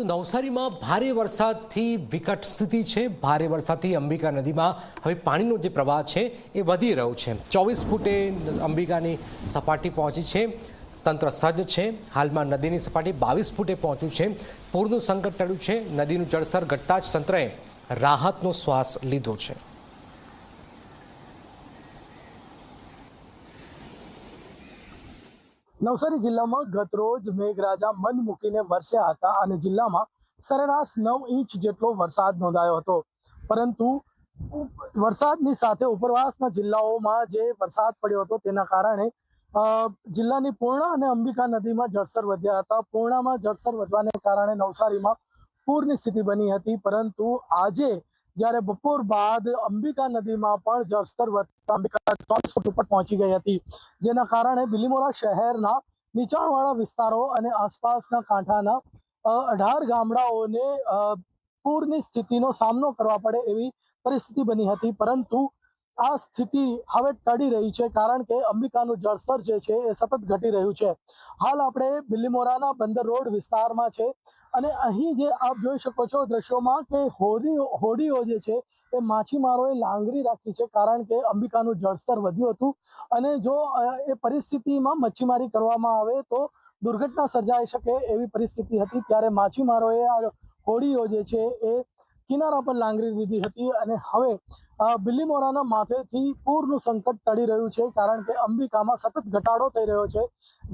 તો નવસારીમાં ભારે વરસાદથી વિકટ સ્થિતિ છે। ભારે વરસાદથી અંબિકા નદીમાં હવે પાણીનો જે પ્રવાહ છે એ વધી રહ્યો છે। 24 ફૂટે અંબિકાની સપાટી પહોંચી છે। તંત્ર સજ્જ છે। હાલમાં નદીની સપાટી 22 ફૂટે પહોંચ્યું છે। પૂરનું સંકટ ટળ્યું છે। નદીનું જળસ્તર ઘટતા જ તંત્રએ રાહતનો શ્વાસ લીધો છે। નવસારી જિલ્લામાં ગતરોજ મેઘરાજા મન મૂકીને વરસ્યા હતા અને જિલ્લામાં સરેરાશ 9 ઇંચ જેટલો વરસાદ નોંધાયો હતો। પરંતુ વરસાદની સાથે ઉપરવાસના જિલ્લાઓમાં જે વરસાદ પડ્યો હતો તેના કારણે જિલ્લાની પૂર્ણા અને અંબિકા નદીમાં જળસ્તર વધ્યા હતા। પૂર્ણામાં જળસ્તર વધવાને કારણે નવસારીમાં પૂરની સ્થિતિ બની હતી। પરંતુ આજે જ્યારે બપોર બાદ અંબિકા નદીમાં પણ જળસ્તર વધતા અંબિકા 24 ફૂટ ઉપર પહોંચી ગઈ હતી, જેના કારણે બિલીમોરા શહેરના નીચાણવાળા વિસ્તારો અને આસપાસના કાંઠાના 18 ગામડાઓને પૂરની સ્થિતિનો સામનો કરવા પડે એવી પરિસ્થિતિ બની હતી। પરંતુ આ સ્થિતિ હવે ટળી રહી છે, કારણ કે અંબિકાનું જળસ્તર જે છે એ સતત ઘટી રહ્યું છે। હાલ આપણે બિલીમોરાના બંદર રોડ વિસ્તારમાં છે અને અહીં જે આપ જોઈ શકો છો દ્રશ્યોમાં કે હોડીઓ જે છે એ માછીમારોએ લાંગરી રાખી છે, કારણ કે અંબિકાનું જળસ્તર વધ્યું હતું અને જો એ પરિસ્થિતિમાં મચ્છીમારી કરવામાં આવે તો દુર્ઘટના સર્જાઈ શકે એવી પરિસ્થિતિ હતી। ત્યારે માછીમારોએ આ હોડીઓ જે છે એ કિનારા પર લાંગરી દીધી હતી અને હવે બિલીમોરાના માથેથી પૂરનું સંકટ ટળી રહ્યું છે, કારણ કે અંબિકામાં સતત ઘટાડો થઈ રહ્યો છે,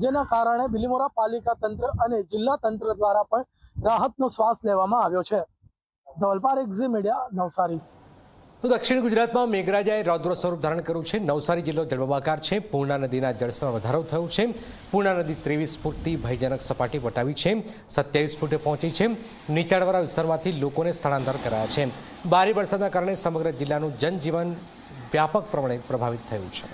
જેના કારણે બિલીમોરા પાલિકા તંત્ર અને જિલ્લા તંત્ર દ્વારા પણ રાહતનો શ્વાસ લેવામાં આવ્યો છે। ધવલ પારેખ, ઝી મીડિયા, નવસારી। તો દક્ષિણ ગુજરાતમાં મેઘરાજાએ રૌદ્ર સ્વરૂપ ધારણ કર્યું છે। નવસારી જિલ્લો જળબંબાકાર છે। પૂર્ણા નદીના જળસ્તરમાં વધારો થયો છે। પૂર્ણા નદી 23 ફૂટથી ભયજનક સપાટી વટાવી છે। 27 ફૂટે પહોંચી છે। નીચાણવાળા વિસ્તારમાંથી લોકોને સ્થળાંતર કરાયા છે। ભારે વરસાદના કારણે સમગ્ર જિલ્લાનું જનજીવન વ્યાપક પ્રમાણે પ્રભાવિત થયું છે।